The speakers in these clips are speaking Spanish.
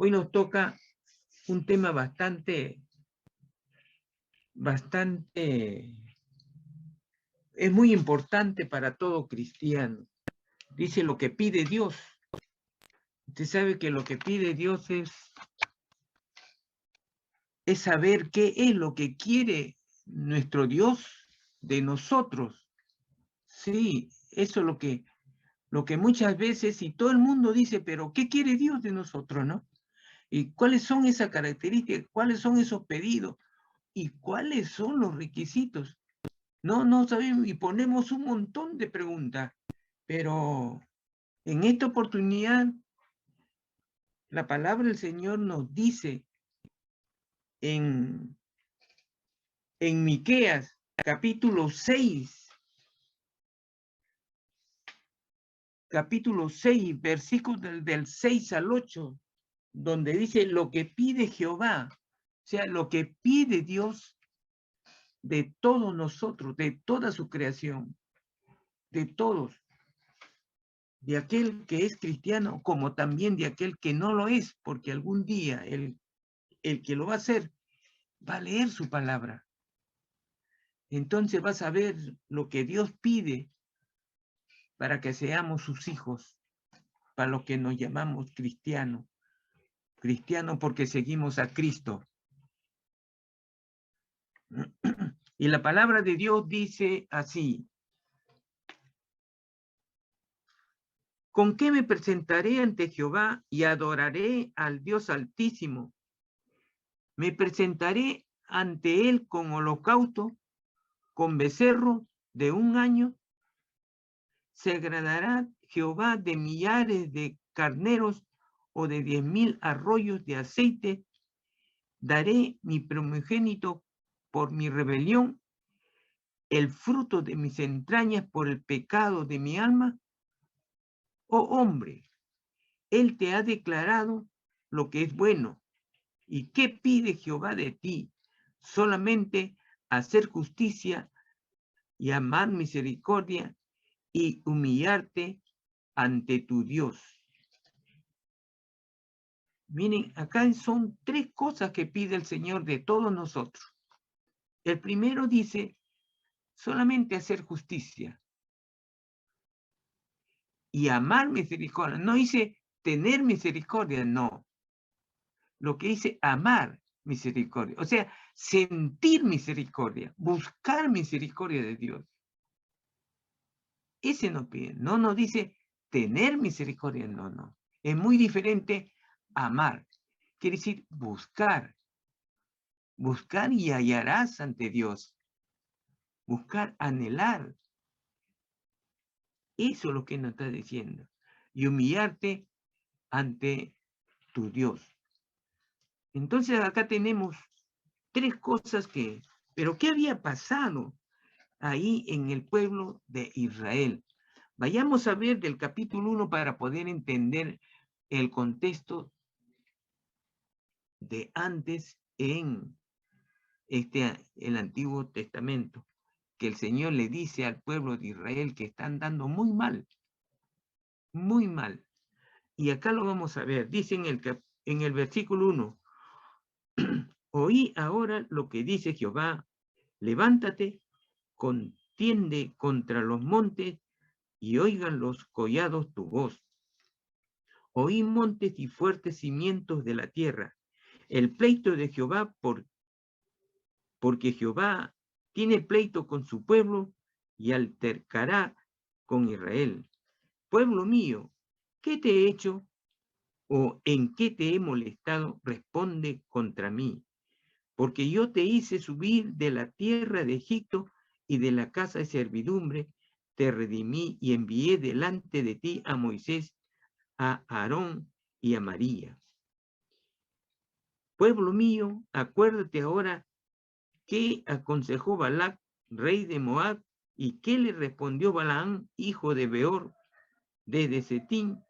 Hoy nos toca un tema bastante, es muy importante para todo cristiano. Dice lo que pide Dios. Usted sabe que lo que pide Dios es saber qué es lo que quiere nuestro Dios de nosotros. Sí, eso es lo que muchas veces, y todo el mundo dice, pero ¿qué quiere Dios de nosotros, no? ¿Y cuáles son esas características? ¿Cuáles son esos pedidos? ¿Y cuáles son los requisitos? No sabemos y ponemos un montón de preguntas, pero en esta oportunidad la palabra del Señor nos dice en Miqueas capítulo 6, versículos del 6 al 8, donde dice lo que pide Jehová, o sea, lo que pide Dios de todos nosotros, de toda su creación, de todos, de aquel que es cristiano, como también de aquel que no lo es, porque algún día el que lo va a hacer va a leer su palabra. Entonces va a saber lo que Dios pide para que seamos sus hijos, para lo que nos llamamos cristianos. Cristianos porque seguimos a Cristo. Y la palabra de Dios dice así: ¿con qué me presentaré ante Jehová y adoraré al Dios Altísimo? Me presentaré ante él con holocausto, con becerro de 1 año. ¿Se agradará Jehová de millares de carneros o de 10,000 arroyos de aceite? ¿Daré mi primogénito por mi rebelión, el fruto de mis entrañas por el pecado de mi alma? Oh hombre, él te ha declarado lo que es bueno. ¿Y qué pide Jehová de ti? Solamente hacer justicia y amar misericordia y humillarte ante tu Dios. Miren, acá son 3 cosas que pide el Señor de todos nosotros. El primero dice, solamente hacer justicia y amar misericordia. No dice tener misericordia, no. Lo que dice amar misericordia. O sea, sentir misericordia, buscar misericordia de Dios. Ese no pide. No nos dice tener misericordia, no. Es muy diferente amar. Quiere decir buscar. Buscar y hallarás ante Dios. Buscar, anhelar. Eso es lo que nos está diciendo. Y humillarte ante tu Dios. Entonces acá tenemos 3 cosas que... Pero ¿qué había pasado ahí en el pueblo de Israel? Vayamos a ver del capítulo 1 para poder entender el contexto de antes en el Antiguo Testamento, que el Señor le dice al pueblo de Israel que están dando muy mal, muy mal. Y acá lo vamos a ver, dice en el versículo 1, oí ahora lo que dice Jehová, levántate, contiende contra los montes y oigan los collados tu voz. Oí montes y fuertes cimientos de la tierra, el pleito de Jehová, porque Jehová tiene pleito con su pueblo y altercará con Israel. Pueblo mío, ¿qué te he hecho o en qué te he molestado? Responde contra mí. Porque yo te hice subir de la tierra de Egipto y de la casa de servidumbre, te redimí y envié delante de ti a Moisés, a Aarón y a María. Pueblo mío, acuérdate ahora qué aconsejó Balac, rey de Moab, y qué le respondió Balaam, hijo de Beor, desde Setín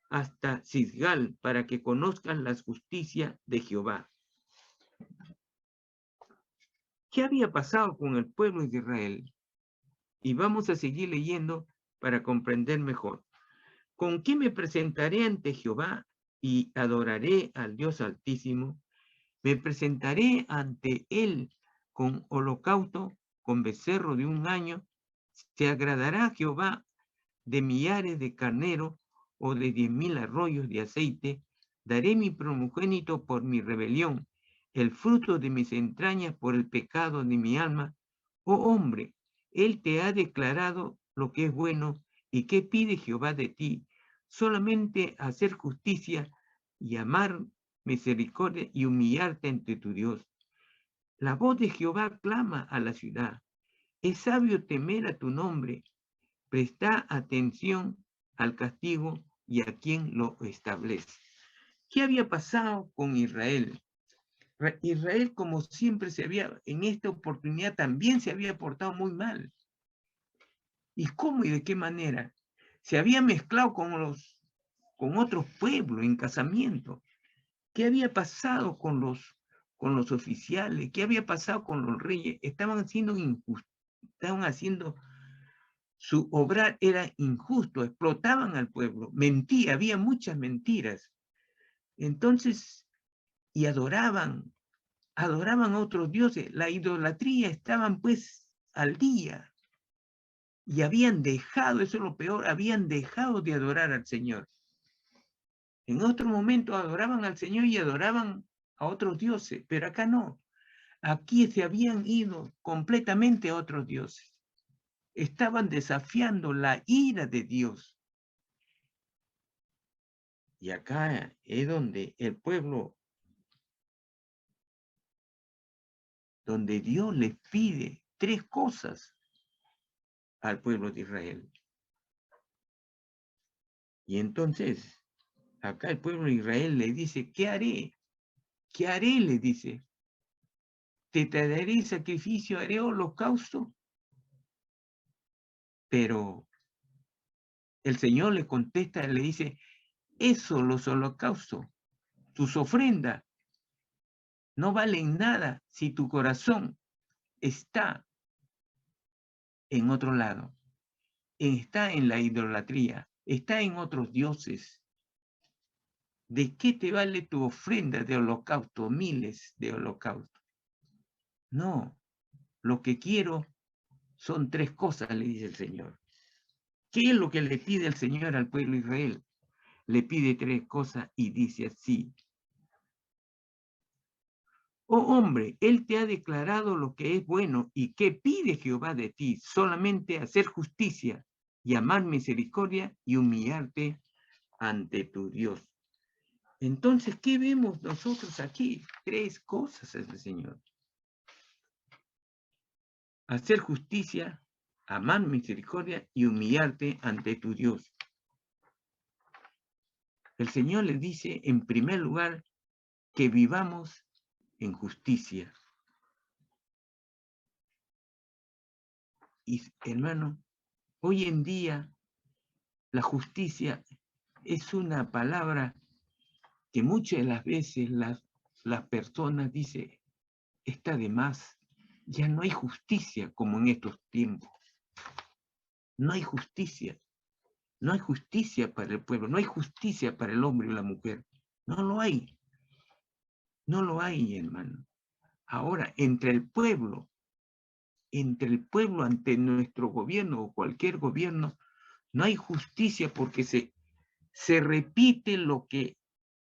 hasta Cisgal, para que conozcan la justicia de Jehová. ¿Qué había pasado con el pueblo de Israel? Y vamos a seguir leyendo para comprender mejor. ¿Con qué me presentaré ante Jehová y adoraré al Dios Altísimo. Me presentaré ante él con holocausto, con becerro de un año. Se agradará Jehová de millares de carnero o de 10,000 arroyos de aceite. Daré mi primogénito por mi rebelión, el fruto de mis entrañas por el pecado de mi alma. Oh hombre, él te ha declarado lo que es bueno. ¿Y qué pide Jehová de ti? Solamente hacer justicia y amar misericordia y humillarte ante tu Dios. La voz de Jehová clama a la ciudad. Es sabio temer a tu nombre. Presta atención al castigo y a quien lo establece. ¿Qué había pasado con Israel? Israel, como siempre en esta oportunidad también se había portado muy mal. ¿Y cómo y de qué manera? Se había mezclado con otros pueblos en casamiento. ¿Qué había pasado con los oficiales? ¿Qué había pasado con los reyes? Estaban haciendo su obrar era injusto, explotaban al pueblo, mentía, había muchas mentiras. Entonces, y adoraban a otros dioses. La idolatría estaban pues al día y habían dejado, eso es lo peor, habían dejado de adorar al Señor. En otro momento adoraban al Señor y adoraban a otros dioses, pero acá no. Aquí se habían ido completamente a otros dioses. Estaban desafiando la ira de Dios. Y acá es donde el pueblo, donde Dios les pide 3 cosas al pueblo de Israel. Y entonces, acá el pueblo de Israel le dice, ¿qué haré? ¿Qué haré? Le dice, te daré sacrificio, haré holocausto. Pero el Señor le contesta, le dice, eso, los holocaustos, tus ofrendas, no valen nada si tu corazón está en otro lado, está en la idolatría, está en otros dioses. ¿De qué te vale tu ofrenda de holocausto, miles de holocaustos? No, lo que quiero son 3 cosas, le dice el Señor. ¿Qué es lo que le pide el Señor al pueblo de Israel? Le pide 3 cosas y dice así. Oh hombre, Él te ha declarado lo que es bueno y qué pide Jehová de ti, solamente hacer justicia y amar misericordia y humillarte ante tu Dios. Entonces, ¿qué vemos nosotros aquí? 3 cosas es el Señor. Hacer justicia, amar misericordia y humillarte ante tu Dios. El Señor le dice, en primer lugar, que vivamos en justicia. Y, hermano, hoy en día la justicia es una palabra que muchas de las veces las personas dicen, está de más. Ya no hay justicia como en estos tiempos. No hay justicia. No hay justicia para el pueblo. No hay justicia para el hombre y la mujer. No lo hay. No lo hay, hermano. Ahora, entre el pueblo ante nuestro gobierno o cualquier gobierno, no hay justicia porque se repite lo que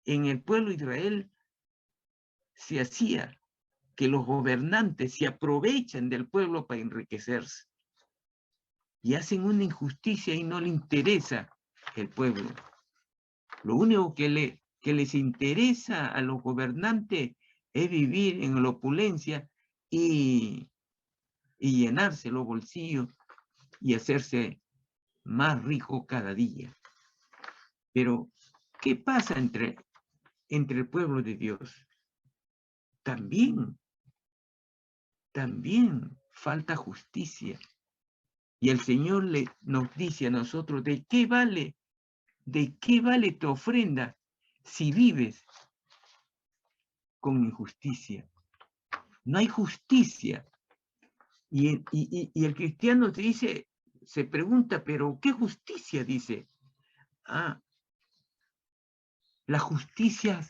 en el pueblo de Israel se hacía, que los gobernantes se aprovechan del pueblo para enriquecerse y hacen una injusticia y no le interesa el pueblo. Lo único que les interesa a los gobernantes es vivir en la opulencia y llenarse los bolsillos y hacerse más rico cada día. Pero, ¿qué pasa entre el pueblo de Dios? También falta justicia. Y el Señor nos dice a nosotros, ¿de qué vale tu ofrenda si vives con injusticia? No hay justicia. Y el cristiano se pregunta, ¿pero qué justicia? Dice, La justicia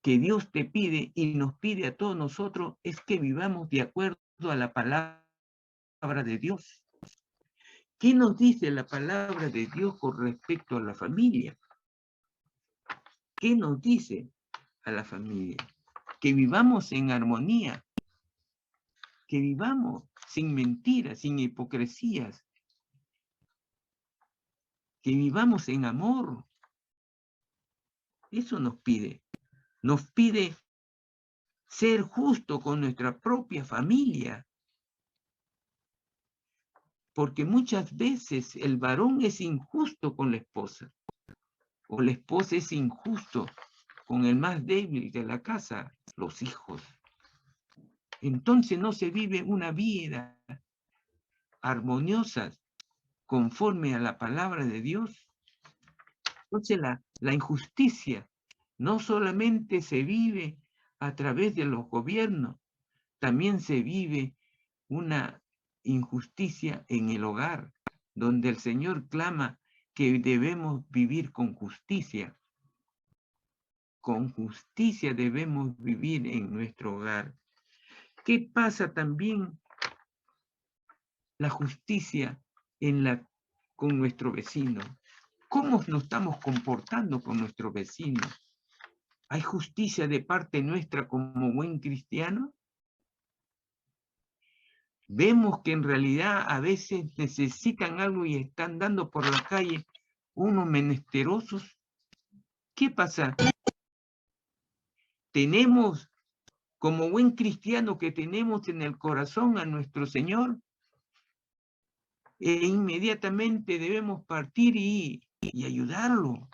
que Dios te pide y nos pide a todos nosotros es que vivamos de acuerdo a la palabra de Dios. ¿Qué nos dice la palabra de Dios con respecto a la familia? ¿Qué nos dice a la familia? Que vivamos en armonía, que vivamos sin mentiras, sin hipocresías, que vivamos en amor. Eso nos pide. Nos pide ser justo con nuestra propia familia. Porque muchas veces el varón es injusto con la esposa, o la esposa es injusto con el más débil de la casa, los hijos. Entonces no se vive una vida armoniosa conforme a la palabra de Dios. Entonces la injusticia no solamente se vive a través de los gobiernos, también se vive una injusticia en el hogar, donde el Señor clama que debemos vivir con justicia. Con justicia debemos vivir en nuestro hogar. ¿Qué pasa también la justicia con nuestro vecino? ¿Cómo nos estamos comportando con nuestro vecino? ¿Hay justicia de parte nuestra como buen cristiano? Vemos que en realidad a veces necesitan algo y están dando por la calle unos menesterosos. ¿Qué pasa? Tenemos, como buen cristiano que tenemos en el corazón a nuestro Señor, e inmediatamente debemos partir y ayudarlo.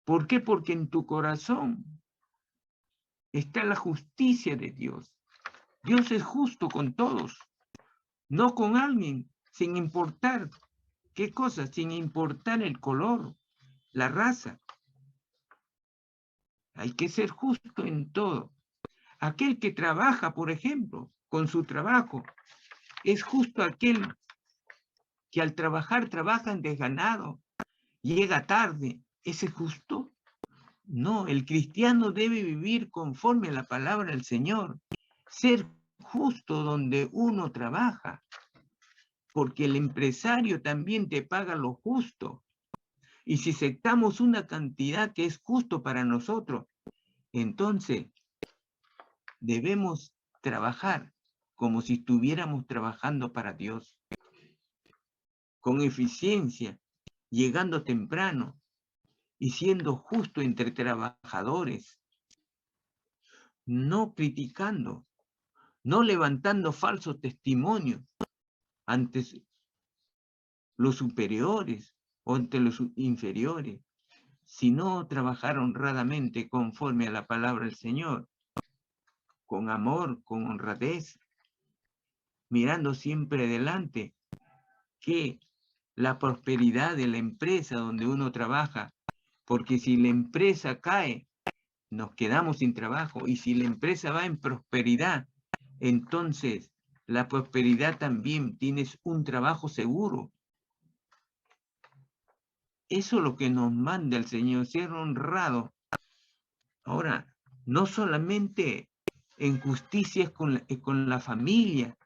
¿Por qué? Porque en tu corazón está la justicia de Dios. Dios es justo con todos, no con alguien, sin importar qué cosa, sin importar el color, la raza. Hay que ser justo en todo. Aquel que trabaja, por ejemplo, con su trabajo, es justo aquel que al trabajar trabaja en desganado, llega tarde. ¿Ese es justo? No, el cristiano debe vivir conforme a la palabra del Señor, ser justo donde uno trabaja, porque el empresario también te paga lo justo. Y si aceptamos una cantidad que es justo para nosotros, entonces debemos trabajar como si estuviéramos trabajando para Dios, con eficiencia, llegando temprano y siendo justo entre trabajadores, no criticando, no levantando falsos testimonios ante los superiores o ante los inferiores, sino trabajar honradamente conforme a la palabra del Señor, con amor, con honradez, mirando siempre adelante, que la prosperidad de la empresa donde uno trabaja, porque si la empresa cae, nos quedamos sin trabajo, y si la empresa va en prosperidad, entonces la prosperidad también tienes un trabajo seguro. Eso es lo que nos manda el Señor, ser honrado. Ahora, no solamente en justicia con la familia,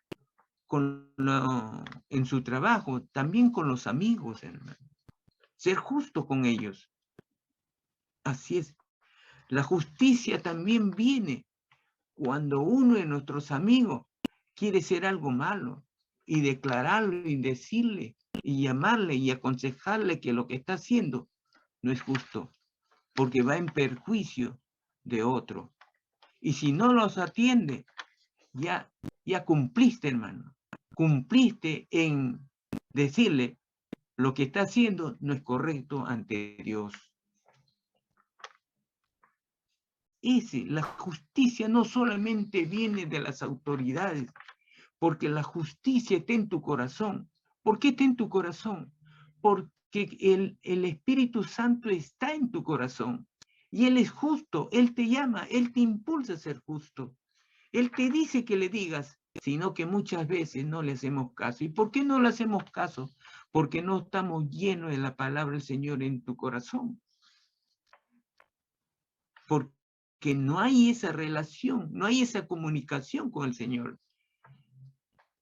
en su trabajo, también con los amigos, hermano. Ser justo con ellos. Así es. La justicia también viene cuando uno de nuestros amigos quiere hacer algo malo y declararlo y decirle y llamarle y aconsejarle que lo que está haciendo no es justo, porque va en perjuicio de otro. Y si no los atiende, ya cumpliste, hermano. Cumpliste en decirle lo que está haciendo no es correcto ante Dios. La justicia no solamente viene de las autoridades, porque la justicia está en tu corazón. ¿Por qué está en tu corazón? Porque el Espíritu Santo está en tu corazón. Y Él es justo, Él te llama, Él te impulsa a ser justo. Él te dice que le digas, sino que muchas veces no le hacemos caso. ¿Y por qué no le hacemos caso? porque no estamos llenos de la palabra del Señor en tu corazón. Porque no hay esa relación, no hay esa comunicación con el Señor.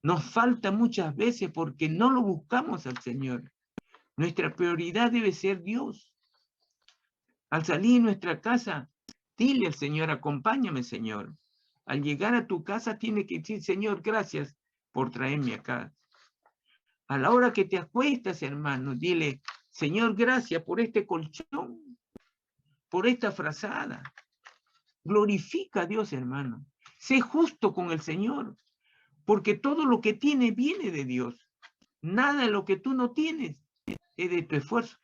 Nos falta muchas veces porque no lo buscamos al Señor. Nuestra prioridad debe ser Dios. Al salir de nuestra casa, dile al Señor, acompáñame, Señor. Al llegar a tu casa, tiene que decir, Señor, gracias por traerme acá. A la hora que te acuestas, hermano, dile, Señor, gracias por este colchón, por esta frazada. Glorifica a Dios, hermano. Sé justo con el Señor, porque todo lo que tiene viene de Dios. Nada de lo que tú no tienes es de tu esfuerzo.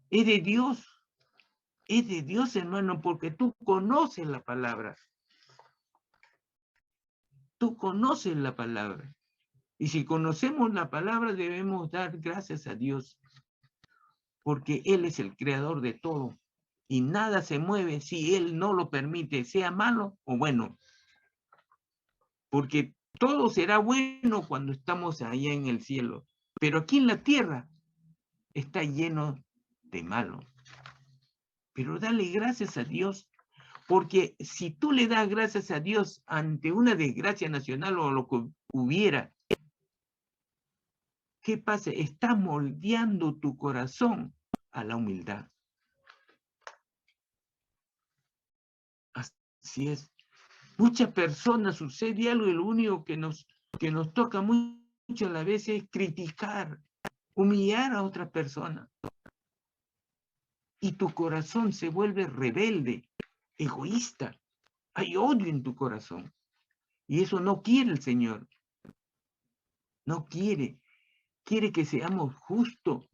Es de Dios. Es de Dios, hermano, porque tú conoces la palabra. Tú conoces la palabra. Y si conocemos la palabra, debemos dar gracias a Dios, porque Él es el creador de todo. Y nada se mueve si Él no lo permite, sea malo o bueno. Porque todo será bueno cuando estamos allá en el cielo. Pero aquí en la tierra está lleno de malo. Pero dale gracias a Dios, porque si tú le das gracias a Dios ante una desgracia nacional o lo que hubiera, ¿qué pasa? Está moldeando tu corazón a la humildad. Así es. Muchas personas sucede algo y lo único que nos toca mucho a la vez es criticar, humillar a otra persona. Y tu corazón se vuelve rebelde, egoísta. Hay odio en tu corazón. Y eso no quiere el Señor. No quiere. Quiere que seamos justos.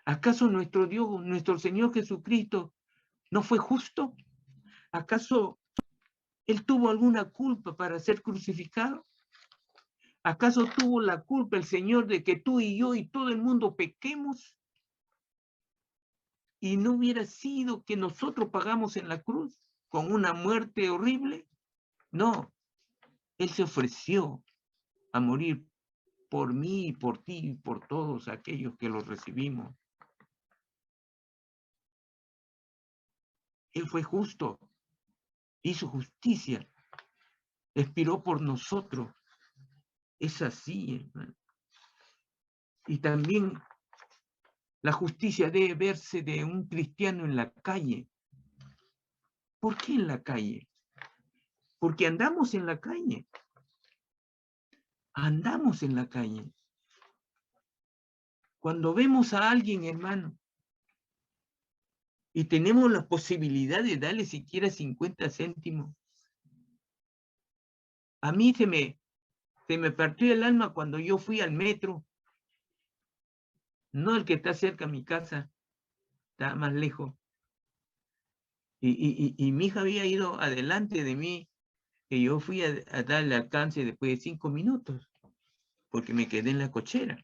¿Acaso nuestro Dios, nuestro Señor Jesucristo, no fue justo? ¿Acaso Él tuvo alguna culpa para ser crucificado? ¿Acaso tuvo la culpa el Señor de que tú y yo y todo el mundo pequemos? ¿Y no hubiera sido que nosotros pagamos en la cruz con una muerte horrible? No, Él se ofreció a morir por mí, por ti y por todos aquellos que los recibimos. Él fue justo, hizo justicia, expiró por nosotros. Es así, hermano. Y también la justicia debe verse de un cristiano en la calle. ¿Por qué en la calle? Porque andamos en la calle. Andamos en la calle. Cuando vemos a alguien, hermano, y tenemos la posibilidad de darle siquiera 50 céntimos, a mí se me partió el alma cuando yo fui al metro, no el que está cerca a mi casa, está más lejos. Y mi hija había ido adelante de mí, que yo fui a darle alcance después de 5 minutos, porque me quedé en la cochera.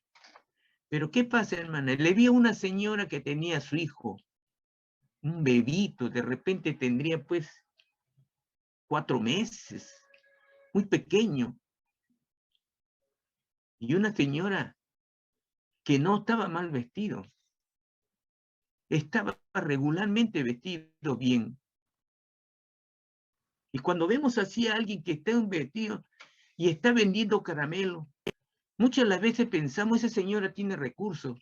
Pero ¿qué pasa, hermana? Le vi a una señora que tenía a su hijo, un bebito, de repente tendría pues 4 meses, muy pequeño. Y una señora que no estaba mal vestido, estaba regularmente vestido bien. Y cuando vemos así a alguien que está vestido y está vendiendo caramelo, muchas las veces pensamos, esa señora tiene recursos.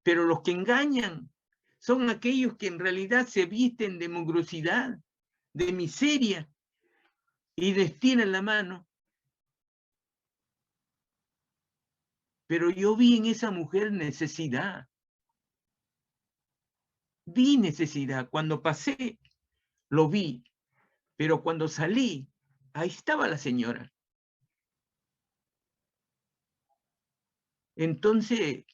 Pero los que engañan son aquellos que en realidad se visten de mugrosidad, de miseria, y les tiran la mano. Pero yo vi en esa mujer necesidad. Vi necesidad. Cuando pasé, lo vi. Pero cuando salí, ahí estaba la señora. Entonces,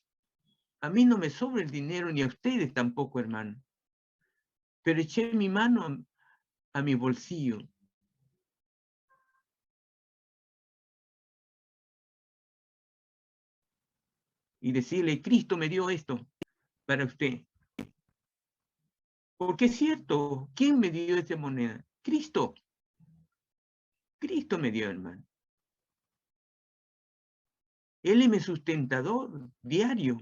a mí no me sobra el dinero, ni a ustedes tampoco, hermano. Pero eché mi mano a mi bolsillo. Y decirle, Cristo me dio esto para usted. Porque es cierto, ¿quién me dio esa moneda? Cristo. Cristo me dio, hermano. Él es mi sustentador diario.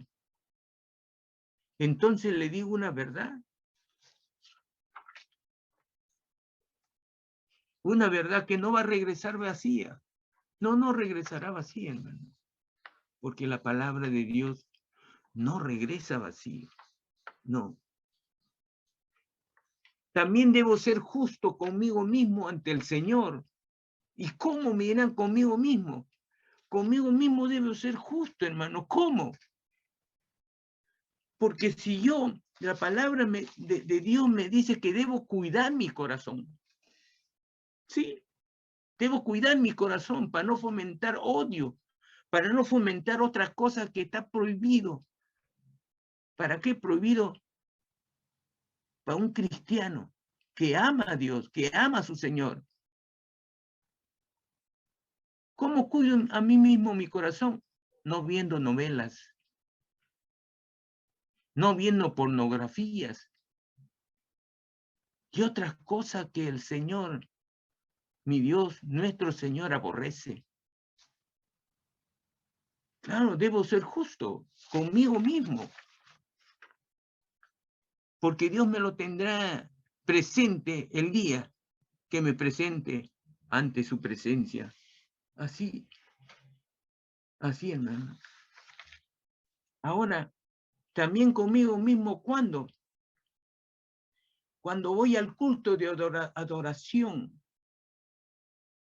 Entonces le digo una verdad. Una verdad que no va a regresar vacía. No regresará vacía, hermano. Porque la palabra de Dios no regresa vacía. No. También debo ser justo conmigo mismo ante el Señor. ¿Y cómo me dirán conmigo mismo? Conmigo mismo debo ser justo, hermano. ¿Cómo? Porque si yo, la palabra de Dios me dice que debo cuidar mi corazón. Sí, debo cuidar mi corazón para no fomentar odio, para no fomentar otras cosas que está prohibido. ¿Para qué prohibido? Para un cristiano que ama a Dios, que ama a su Señor. ¿Cómo cuido a mí mismo mi corazón? No viendo novelas, no viendo pornografías y otras cosas que el Señor, mi Dios, nuestro Señor aborrece. Claro, debo ser justo conmigo mismo, porque Dios me lo tendrá presente el día que me presente ante su presencia. Así, hermano. Ahora, también conmigo mismo, ¿cuándo? Cuando voy al culto de adoración.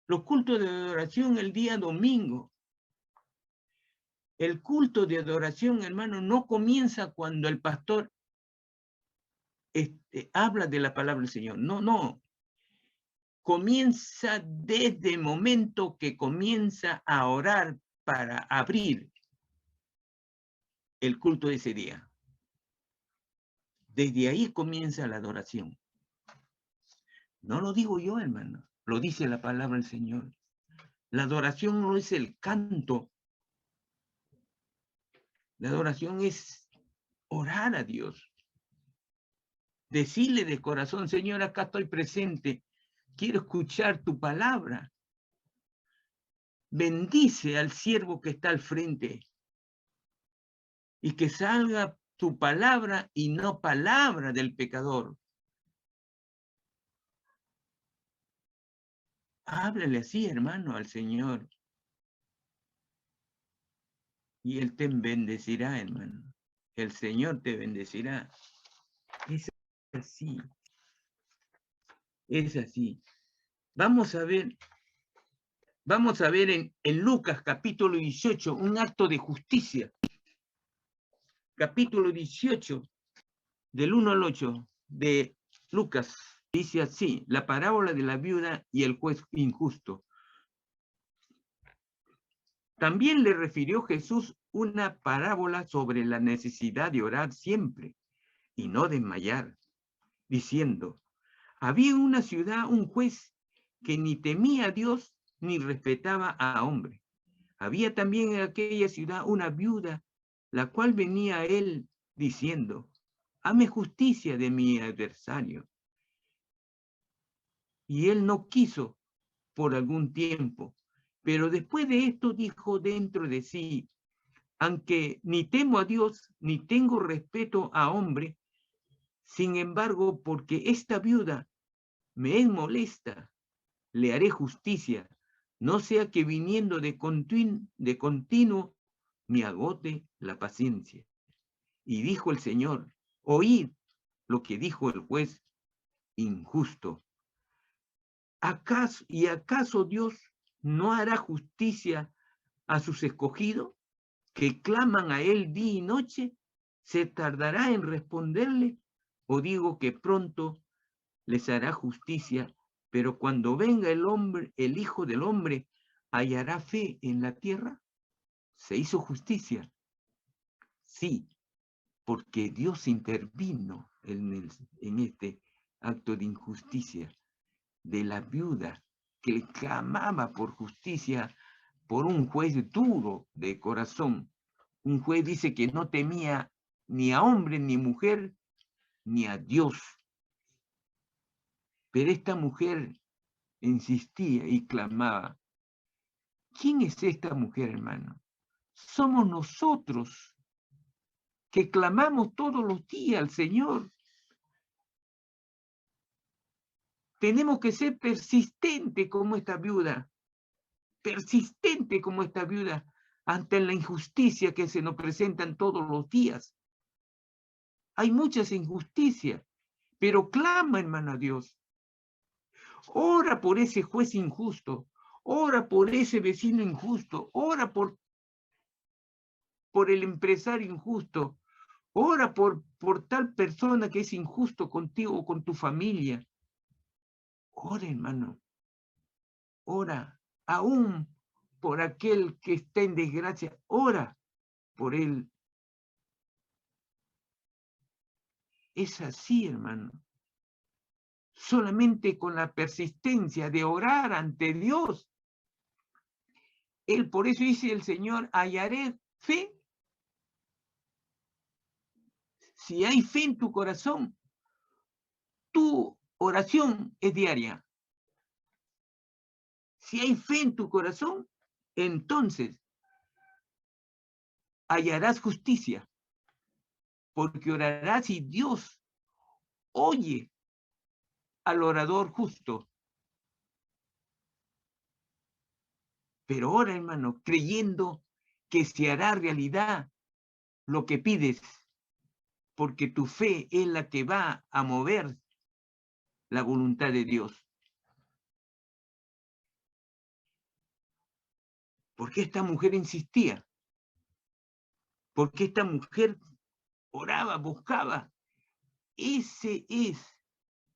Los cultos de adoración el día domingo. El culto de adoración, hermano, no comienza cuando el pastor habla de la palabra del Señor. No. Comienza desde el momento que comienza a orar para abrir el culto de ese día. Desde ahí comienza la adoración. No lo digo yo, hermano. Lo dice la palabra del Señor. La adoración no es el canto. La adoración es orar a Dios. Decirle de corazón, Señor, acá estoy presente. Quiero escuchar tu palabra. Bendice al siervo que está al frente. Y que salga tu palabra y no palabra del pecador. Háblale así, hermano, al Señor. Y Él te bendecirá, hermano. El Señor te bendecirá. Es así. Es así. Vamos a ver en Lucas capítulo 18 un acto de justicia. Capítulo 18, del 1 al 8 de Lucas. Dice así, la parábola de la viuda y el juez injusto. También le refirió Jesús una parábola sobre la necesidad de orar siempre y no desmayar, diciendo, había en una ciudad un juez que ni temía a Dios ni respetaba a hombre. Había también en aquella ciudad una viuda, la cual venía a él diciendo, hame justicia de mi adversario. Y él no quiso por algún tiempo, pero después de esto dijo dentro de sí, aunque ni temo a Dios, ni tengo respeto a hombre, sin embargo, porque esta viuda me es molesta, le haré justicia, no sea que viniendo de continuo me agote la paciencia. Y dijo el Señor, oíd lo que dijo el juez injusto. ¿Acaso Dios no hará justicia a sus escogidos que claman a él día y noche? ¿Se tardará en responderle? ¿O digo que pronto les hará justicia? Pero cuando venga el Hijo del Hombre, ¿hallará fe en la tierra? ¿Se hizo justicia? Sí, porque Dios intervino en este acto de injusticia de la viuda que clamaba por justicia por un juez duro de corazón. Un juez dice que no temía ni a hombre, ni mujer, ni a Dios. Pero esta mujer insistía y clamaba. ¿Quién es esta mujer, hermano? somos nosotros que clamamos todos los días al Señor. Tenemos que ser persistentes como esta viuda, persistente como esta viuda ante la injusticia que se nos presentan todos los días. Hay muchas injusticias, pero clama, hermano, a Dios. Ora por ese juez injusto, ora por ese vecino injusto, ora por el empresario injusto, ora por tal persona que es injusto contigo o con tu familia. Ora, hermano, ora, aún por aquel que está en desgracia, ora por él. Es así, hermano. Solamente con la persistencia de orar ante Dios. Él, por eso dice el Señor, hallaré fe. Si hay fe en tu corazón, tu oración es diaria. Si hay fe en tu corazón, entonces hallarás justicia, porque orarás y Dios oye al orador justo. Pero ora, hermano, creyendo que se hará realidad lo que pides, porque tu fe es la que va a mover la voluntad de Dios. Porque esta mujer insistía, porque esta mujer oraba, buscaba. Ese es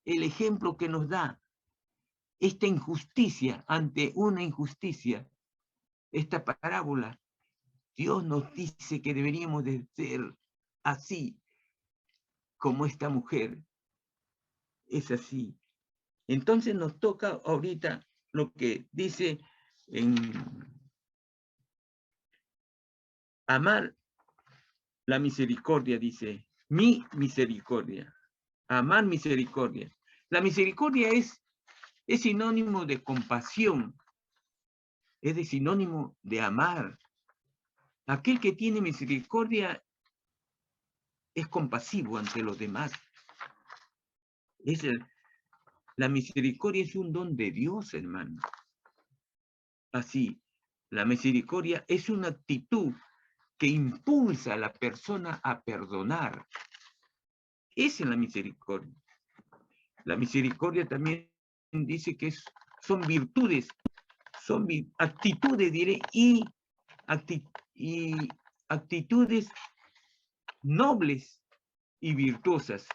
el ejemplo que nos da esta injusticia ante una injusticia. Esta parábola, Dios nos dice que deberíamos de ser así como esta mujer. Es así. Entonces nos toca ahorita lo que dice en amar la misericordia, dice, mi misericordia. Amar misericordia. La misericordia es sinónimo de compasión, es de sinónimo de amar. Aquel que tiene misericordia es compasivo ante los demás. La misericordia es un don de Dios, hermano. Así, la misericordia es una actitud que impulsa a la persona a perdonar. Esa es la misericordia. La misericordia también dice que son virtudes, son actitudes, diré, y actitudes nobles y virtuosas.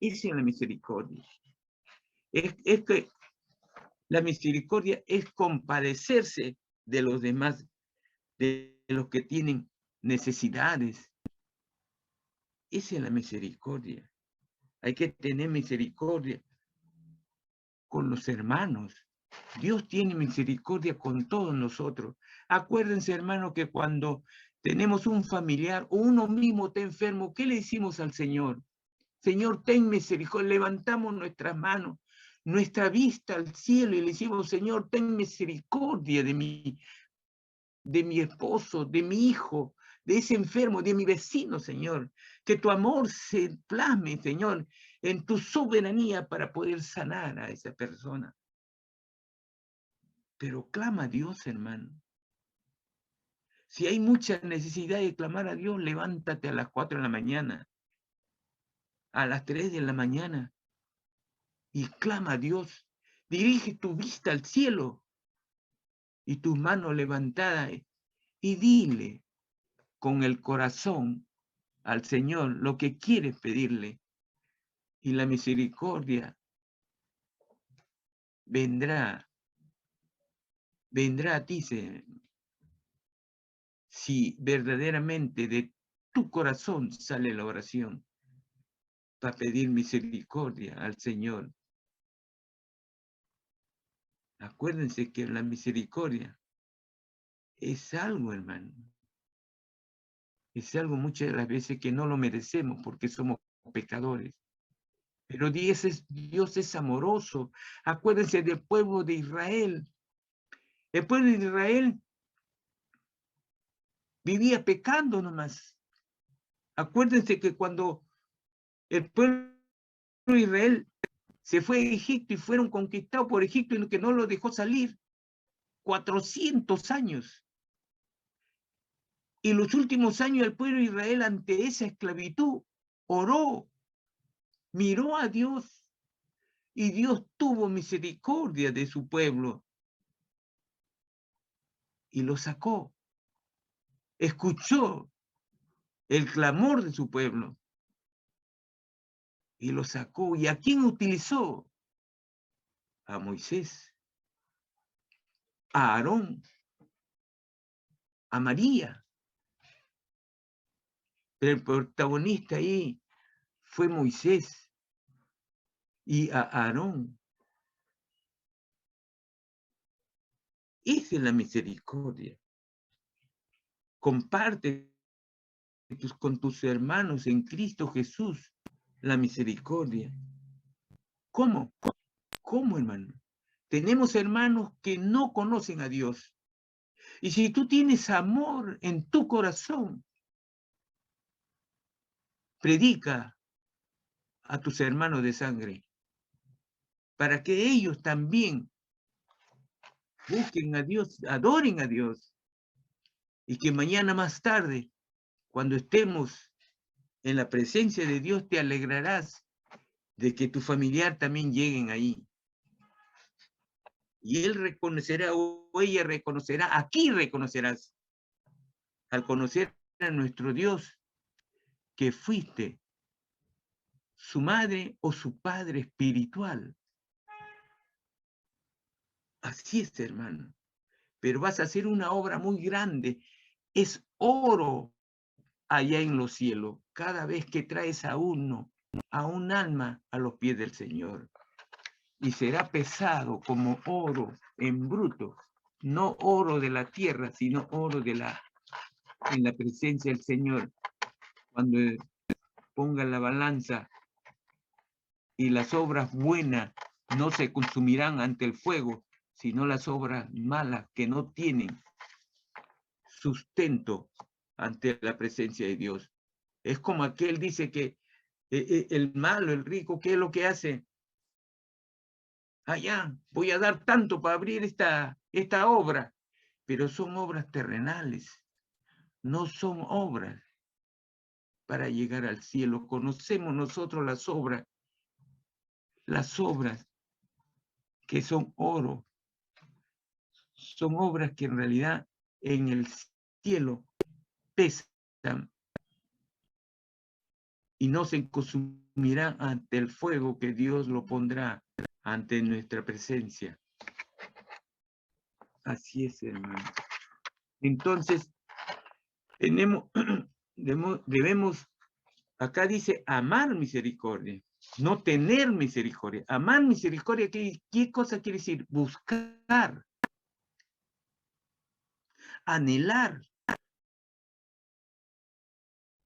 Esa es la misericordia. Es que la misericordia es compadecerse de los demás, de los que tienen necesidades. Esa es la misericordia. Hay que tener misericordia con los hermanos. Dios tiene misericordia con todos nosotros. Acuérdense, hermano, que cuando tenemos un familiar o uno mismo está enfermo, ¿qué le decimos al Señor? Señor, ten misericordia. Levantamos nuestras manos, nuestra vista al cielo y le decimos, Señor, ten misericordia de mi esposo, de mi hijo, de ese enfermo, de mi vecino, Señor. Que tu amor se plasme, Señor, en tu soberanía para poder sanar a esa persona. Pero clama a Dios, hermano. Si hay mucha necesidad de clamar a Dios, levántate a las 4 de la mañana, a las 3 de la mañana, y clama a Dios. Dirige tu vista al cielo y tus manos levantadas y dile con el corazón al Señor lo que quieres pedirle. Y la misericordia vendrá a ti, si verdaderamente de tu corazón sale la oración para pedir misericordia al Señor. Acuérdense que la misericordia es algo, hermano. Es algo muchas de las veces que no lo merecemos porque somos pecadores. Pero Dios es amoroso. Acuérdense del pueblo de Israel. El pueblo de Israel vivía pecando nomás. Acuérdense que cuando el pueblo de Israel se fue a Egipto y fueron conquistados por Egipto y que no lo dejó salir 400 años. Y los últimos años el pueblo de Israel ante esa esclavitud oró, miró a Dios y Dios tuvo misericordia de su pueblo y lo sacó. Escuchó el clamor de su pueblo y lo sacó. ¿Y a quién utilizó? A Moisés, a Aarón, a María. Pero el protagonista ahí fue Moisés y a Aarón. Esa es la misericordia. Comparte con tus hermanos en Cristo Jesús la misericordia. ¿Cómo? ¿Cómo, hermano? Tenemos hermanos que no conocen a Dios. Y si tú tienes amor en tu corazón, predica a tus hermanos de sangre para que ellos también busquen a Dios, adoren a Dios, y que mañana más tarde, cuando estemos en la presencia de Dios, te alegrarás de que tu familiar también lleguen ahí. Y él reconocerá o ella reconocerá, aquí reconocerás, al conocer a nuestro Dios, que fuiste su madre o su padre espiritual. Así es, hermano. Pero vas a hacer una obra muy grande. Es oro allá en los cielos, cada vez que traes a uno, a un alma a los pies del Señor. Y será pesado como oro en bruto, no oro de la tierra, sino oro en la presencia del Señor. Cuando ponga la balanza y las obras buenas no se consumirán ante el fuego, sino las obras malas que no tienen sustento ante la presencia de Dios. Es como aquel dice que el malo, el rico, ¿qué es lo que hace? Allá, voy a dar tanto para abrir esta obra, pero son obras terrenales, no son obras para llegar al cielo. Conocemos nosotros las obras que son oro, son obras que en realidad en el cielo pesan y no se consumirán ante el fuego que Dios lo pondrá ante nuestra presencia. Así es, hermano. Entonces, debemos, acá dice amar misericordia, no tener misericordia. Amar misericordia, ¿qué cosa quiere decir? Buscar, anhelar.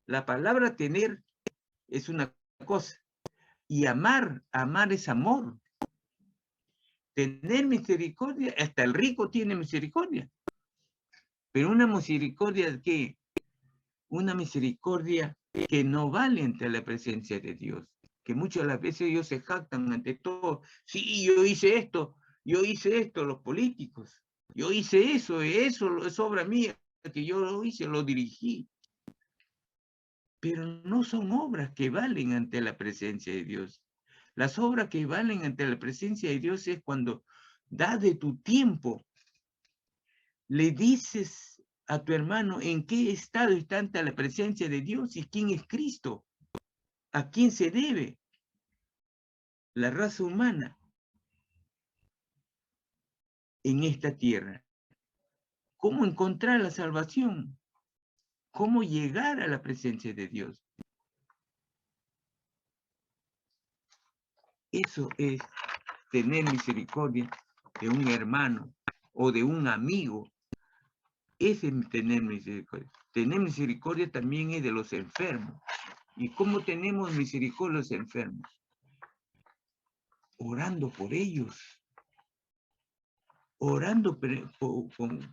La palabra tener es una cosa y amar es amor. Tener misericordia, hasta el rico tiene misericordia. Pero una misericordia que, una misericordia que no vale ante la presencia de Dios. Que muchas de las veces ellos se jactan ante todo. Sí, yo hice esto, los políticos. Yo hice eso es obra mía, que yo lo hice, lo dirigí. Pero no son obras que valen ante la presencia de Dios. Las obras que valen ante la presencia de Dios es cuando das de tu tiempo, le dices a tu hermano en qué estado está ante la presencia de Dios y quién es Cristo, a quién se debe la raza humana en esta tierra. ¿Cómo encontrar la salvación? ¿Cómo llegar a la presencia de Dios? Eso es tener misericordia de un hermano o de un amigo. Ese es tener misericordia. Tener misericordia también es de los enfermos. ¿Y cómo tenemos misericordia de los enfermos? Orando por ellos. Orando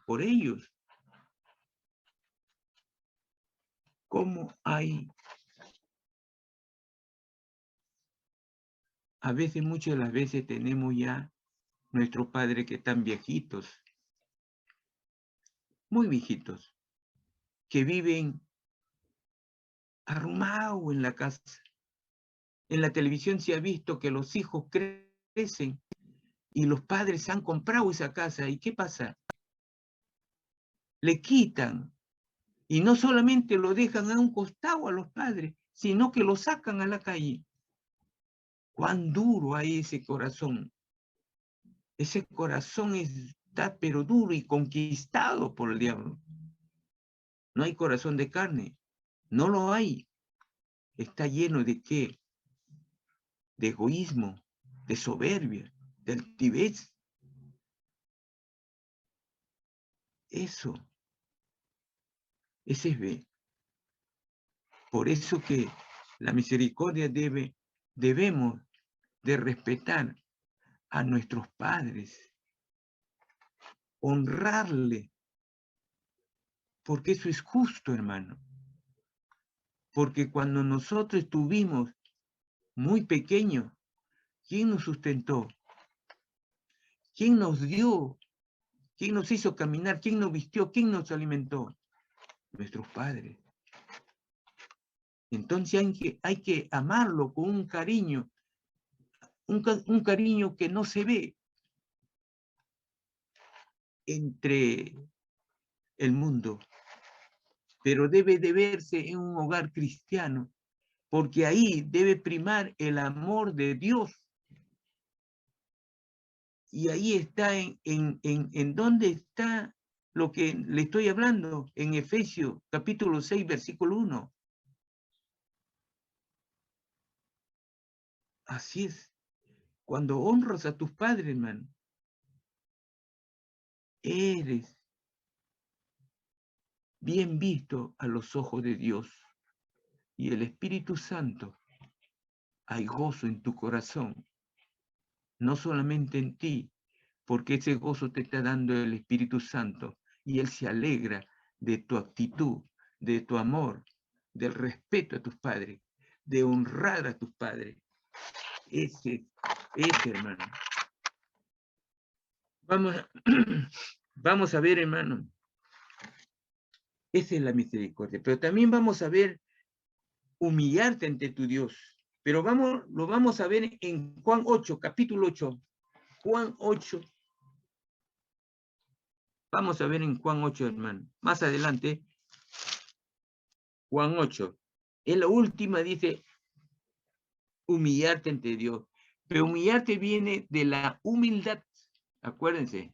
por ellos. cómo hay, a veces, muchas de las veces tenemos ya nuestros padres que están viejitos, muy viejitos, que viven arrumados en la casa. En la televisión se ha visto que los hijos crecen y los padres han comprado esa casa. ¿Y qué pasa? Le quitan. Y no solamente lo dejan a un costado a los padres, sino que lo sacan a la calle. Cuán duro hay ese corazón. Ese corazón está pero duro y conquistado por el diablo. No hay corazón de carne. No lo hay. Está lleno de ¿qué? De egoísmo, de soberbia, de altivez. Eso. Ese es B. Por eso que la misericordia debemos de respetar a nuestros padres, honrarle, porque eso es justo, hermano. Porque cuando nosotros estuvimos muy pequeños, ¿quién nos sustentó? ¿Quién nos dio? ¿Quién nos hizo caminar? ¿Quién nos vistió? ¿Quién nos alimentó? Nuestros padres. Entonces hay que amarlo con un cariño, un cariño que no se ve entre el mundo, pero debe de verse en un hogar cristiano, porque ahí debe primar el amor de Dios. Y ahí está en dónde está lo que le estoy hablando, en Efesios capítulo 6, versículo 1. Así es. Cuando honras a tus padres, hermano, eres bien visto a los ojos de Dios. Y el Espíritu Santo, hay gozo en tu corazón, no solamente en ti, porque ese gozo te está dando el Espíritu Santo y Él se alegra de tu actitud, de tu amor, del respeto a tus padres, de honrar a tus padres. Ese, hermano. Vamos a ver, hermano. Esa es la misericordia. Pero también vamos a ver humillarte ante tu Dios. Pero lo vamos a ver en Juan 8, capítulo 8. Juan 8. Vamos a ver en Juan 8, hermano. Más adelante, Juan 8. En la última dice, humillarte ante Dios. Pero humillarte viene de la humildad. Acuérdense.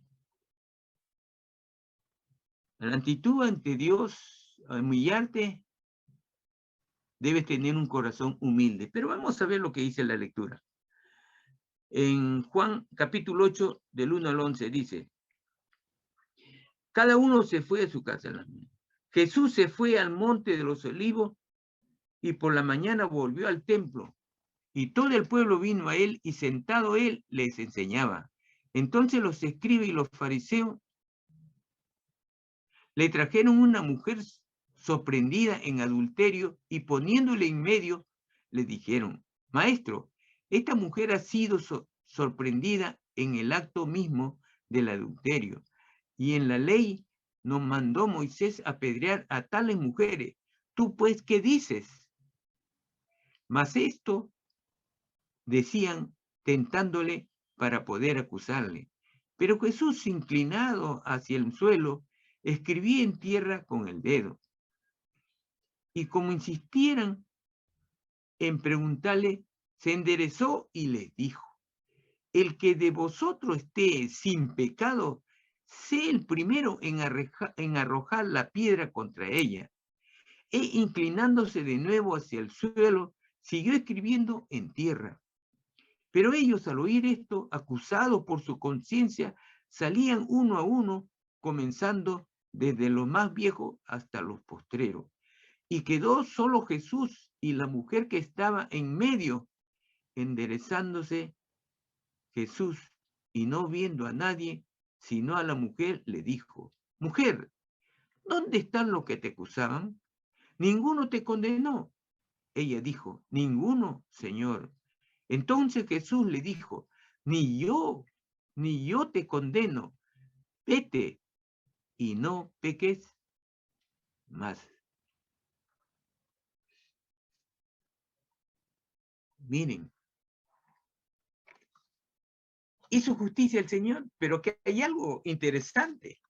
La actitud ante Dios, humillarte, debes tener un corazón humilde. Pero vamos a ver lo que dice la lectura. En Juan capítulo 8, del 1 al 11, dice, cada uno se fue a su casa. Jesús se fue al monte de los olivos y por la mañana volvió al templo. Y todo el pueblo vino a él y sentado él les enseñaba. Entonces los escribas y los fariseos le trajeron una mujer sorprendida en adulterio y poniéndole en medio, le dijeron, maestro, esta mujer ha sido sorprendida en el acto mismo del adulterio. Y en la ley nos mandó Moisés apedrear a tales mujeres. ¿Tú pues qué dices? Mas esto decían tentándole para poder acusarle. Pero Jesús, inclinado hacia el suelo, escribía en tierra con el dedo. Y como insistieran en preguntarle, se enderezó y les dijo, el que de vosotros esté sin pecado, sé el primero en arrojar la piedra contra ella. E inclinándose de nuevo hacia el suelo, siguió escribiendo en tierra. Pero ellos, al oír esto, acusados por su conciencia, salían uno a uno, comenzando desde los más viejos hasta los postreros. Y quedó solo Jesús y la mujer que estaba en medio, enderezándose Jesús, y no viendo a nadie, sino a la mujer, le dijo, mujer, ¿dónde están los que te acusaban? ninguno te condenó. Ella dijo, ninguno, Señor. Entonces Jesús le dijo, ni yo te condeno. Vete y no peques más. Miren, hizo justicia el Señor, pero que hay algo interesante.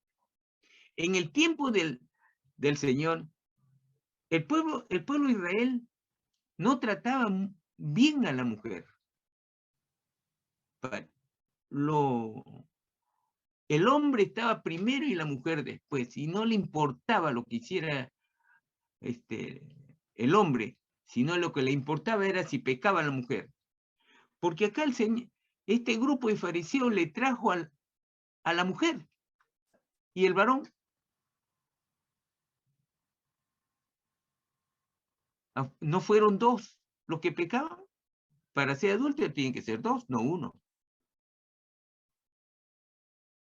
En el tiempo del Señor, el pueblo de Israel no trataba bien a la mujer. El hombre estaba primero y la mujer después, y no le importaba lo que hiciera el hombre, sino lo que le importaba era si pecaba la mujer. Porque acá este grupo de fariseos le trajo a la mujer y el varón. ¿No fueron dos los que pecaban? Para ser adúltero tienen que ser dos, no uno.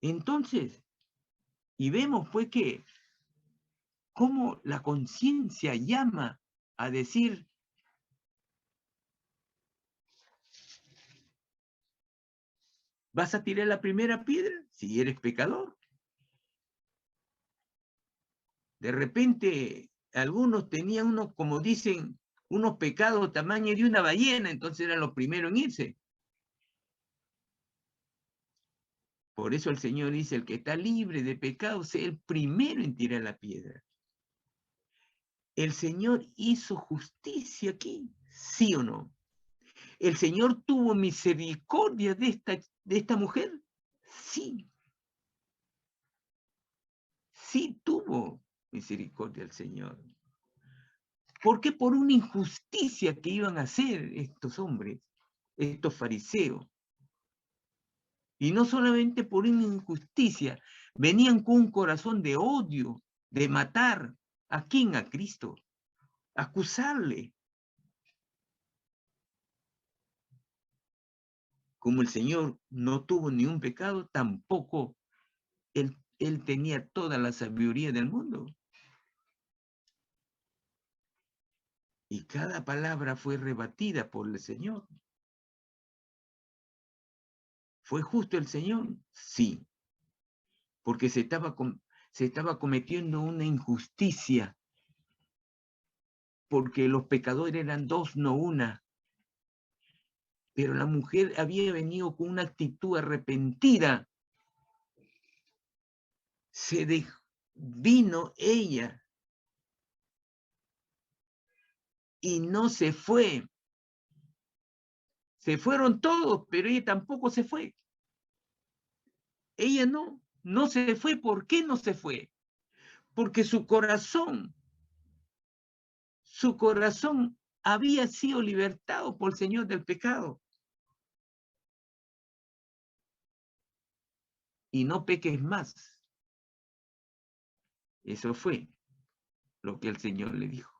Entonces, y vemos pues que cómo la conciencia llama a decir, ¿vas a tirar la primera piedra si eres pecador? De repente, algunos tenían unos, como dicen, unos pecados tamaño de una ballena, entonces eran los primeros en irse. Por eso el Señor dice, el que está libre de pecado sea el primero en tirar la piedra. ¿El Señor hizo justicia aquí? ¿Sí o no? ¿El Señor tuvo misericordia de esta mujer? Sí. Sí tuvo misericordia el Señor. ¿Por qué? Por una injusticia que iban a hacer estos hombres, estos fariseos. Y no solamente por una injusticia, venían con un corazón de odio, de matar. ¿A quién? A Cristo. Acusarle. Como el Señor no tuvo ni un pecado, tampoco él tenía toda la sabiduría del mundo. Y cada palabra fue rebatida por el Señor. ¿Fue justo el Señor? Sí. Porque se estaba cometiendo una injusticia. Porque los pecadores eran dos, no una. Pero la mujer había venido con una actitud arrepentida. Vino ella y no se fue. Se fueron todos, pero ella tampoco se fue. Ella no se fue. ¿Por qué no se fue? Porque su corazón había sido libertado por el Señor del pecado. Y no peques más. Eso fue lo que el Señor le dijo.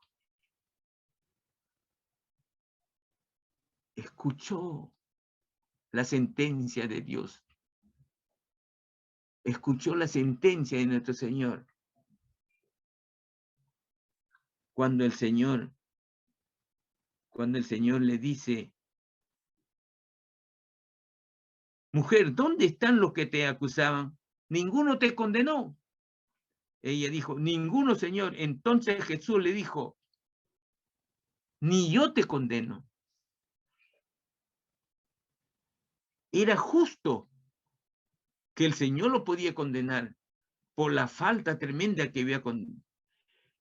Escuchó la sentencia de Dios. Escuchó la sentencia de nuestro Señor. Cuando el Señor le dice, mujer, ¿dónde están los que te acusaban? Ninguno te condenó. Ella dijo, ninguno, Señor. Entonces Jesús le dijo, ni yo te condeno. Era justo que el Señor lo podía condenar por la falta tremenda que había con.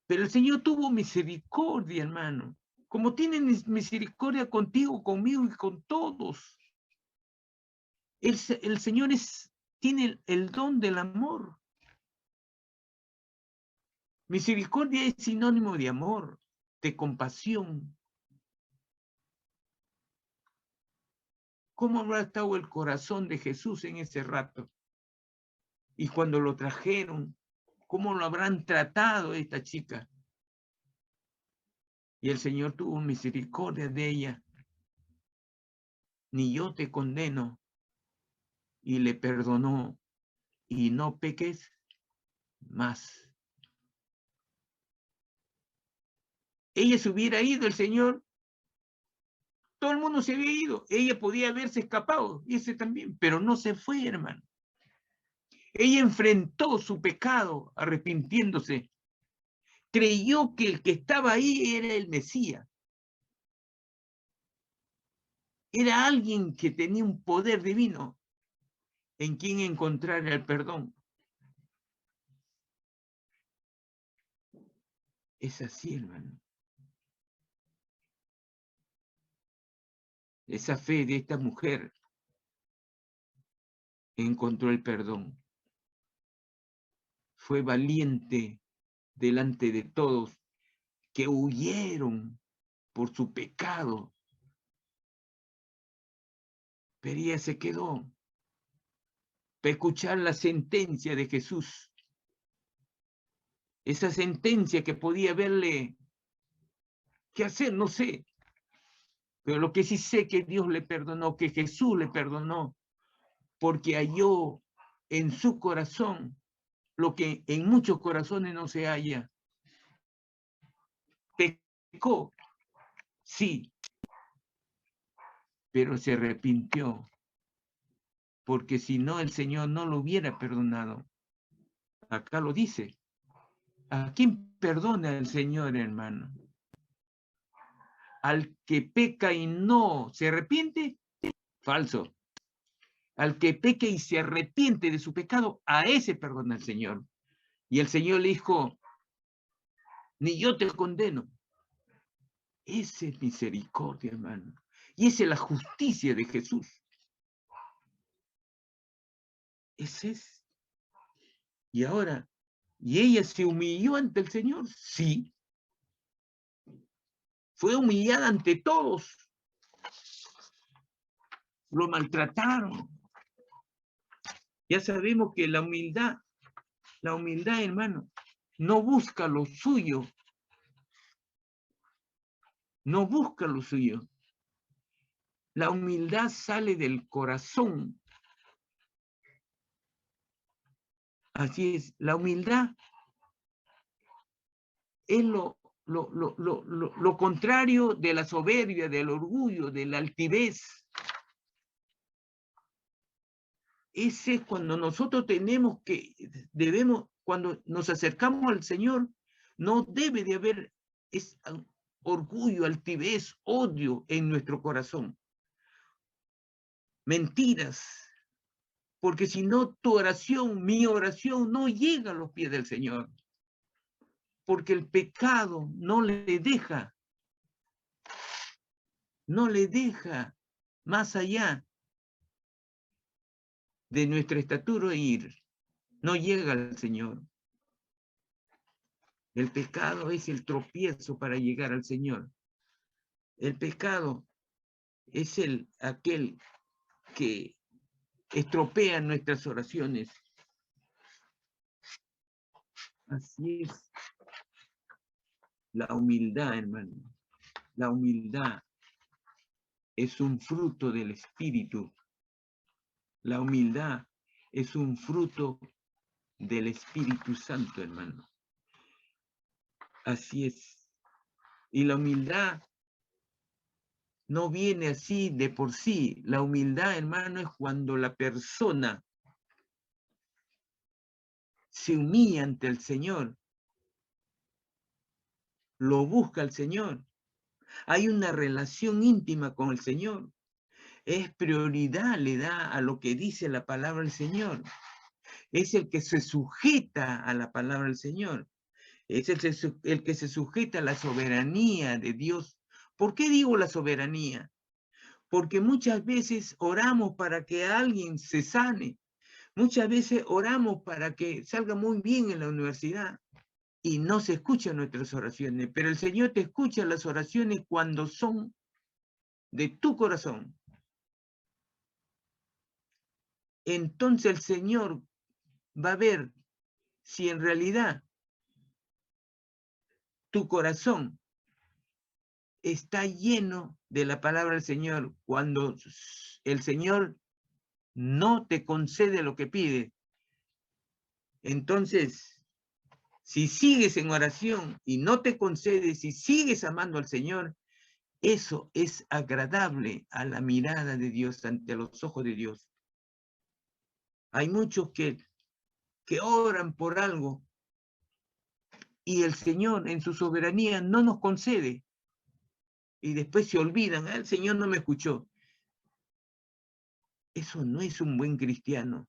Pero el Señor tuvo misericordia, hermano, como tiene misericordia contigo, conmigo y con todos. El Señor tiene el don del amor. Misericordia es sinónimo de amor, de compasión. ¿Cómo habrá estado el corazón de Jesús en ese rato? Y cuando lo trajeron, ¿cómo lo habrán tratado esta chica? Y el Señor tuvo misericordia de ella. Ni yo te condeno. Y le perdonó. Y no peques más. ella se hubiera ido, el Señor, todo el mundo se había ido. Ella podía haberse escapado, y ese también, pero no se fue, hermano. Ella enfrentó su pecado arrepintiéndose. Creyó que el que estaba ahí era el Mesías. Era alguien que tenía un poder divino en quien encontrar el perdón. Es así, hermano. Esa fe de esta mujer encontró el perdón. Fue valiente delante de todos que huyeron por su pecado. Pero ella se quedó para escuchar la sentencia de Jesús. Esa sentencia que podía verle qué hacer, no sé. Pero lo que sí sé que Dios le perdonó, que Jesús le perdonó, porque halló en su corazón lo que en muchos corazones no se halla. Pecó, sí, pero se arrepintió, porque si no el Señor no lo hubiera perdonado. Acá lo dice. ¿A quién perdona el Señor, hermano? Al que peca y no se arrepiente, falso. Al que peca y se arrepiente de su pecado, a ese perdona el Señor. Y el Señor le dijo, ni yo te condeno. Esa es misericordia, hermano. Y esa es la justicia de Jesús. Ese es. Y ahora, ¿y ella se humilló ante el Señor? Sí. Fue humillada ante todos. Lo maltrataron. Ya sabemos que la humildad, hermano, no busca lo suyo. No busca lo suyo. La humildad sale del corazón. Así es, la humildad es lo contrario de la soberbia, del orgullo, de la altivez. Ese es cuando nosotros cuando nos acercamos al Señor, no debe de haber orgullo, altivez, odio en nuestro corazón. Mentiras. Porque si no, tu oración, mi oración, no llega a los pies del Señor. Porque el pecado no le deja más allá de nuestra estatura ir. No llega al Señor. El pecado es el tropiezo para llegar al Señor. El pecado es aquel que estropea nuestras oraciones. Así es. La humildad, hermano. La humildad es un fruto del Espíritu. La humildad es un fruto del Espíritu Santo, hermano. Así es. Y la humildad no viene así de por sí. La humildad, hermano, es cuando la persona se humilla ante el Señor, lo busca al Señor. Hay una relación íntima con el Señor. Es prioridad, le da a lo que dice la palabra del Señor. Es el que se sujeta a la palabra del Señor. Es el que se sujeta a la soberanía de Dios. ¿Por qué digo la soberanía? Porque muchas veces oramos para que alguien se sane. Muchas veces oramos para que salga muy bien en la universidad y no se escuchan nuestras oraciones, pero el Señor te escucha las oraciones cuando son de tu corazón. Entonces el Señor va a ver si en realidad tu corazón está lleno de la palabra del Señor. Cuando el Señor no te concede lo que pide, entonces Si sigues en oración y no te concedes, si sigues amando al Señor, eso es agradable a la mirada de Dios, ante los ojos de Dios. Hay muchos que oran por algo y el Señor en su soberanía no nos concede. Y después se olvidan, el Señor no me escuchó. Eso no es un buen cristiano.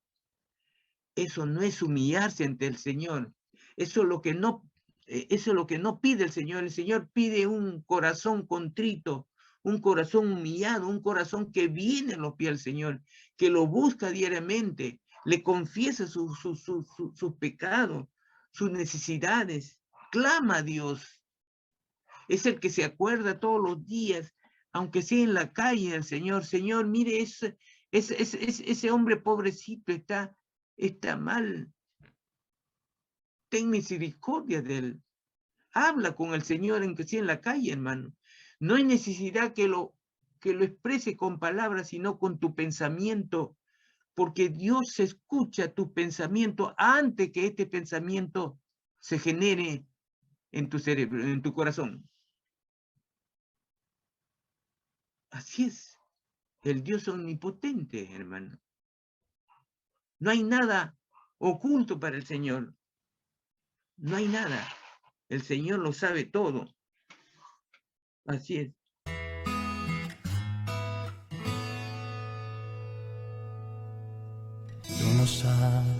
Eso no es humillarse ante el Señor. Eso es lo que no pide el Señor. El Señor pide un corazón contrito, un corazón humillado, un corazón que viene a los pies del Señor, que lo busca diariamente, le confiesa sus pecados, sus necesidades, clama a Dios. Es el que se acuerda todos los días, aunque sea en la calle, el Señor. Señor, mire, ese hombre pobrecito está mal. Ten misericordia de él. Habla con el Señor, aunque sea en la calle, hermano. No hay necesidad que lo exprese con palabras, sino con tu pensamiento, porque Dios escucha tu pensamiento antes que este pensamiento se genere en tu cerebro, en tu corazón. Así es. El Dios omnipotente, hermano. No hay nada oculto para el Señor. No hay nada. El Señor lo sabe todo. Así es. Tú no sabes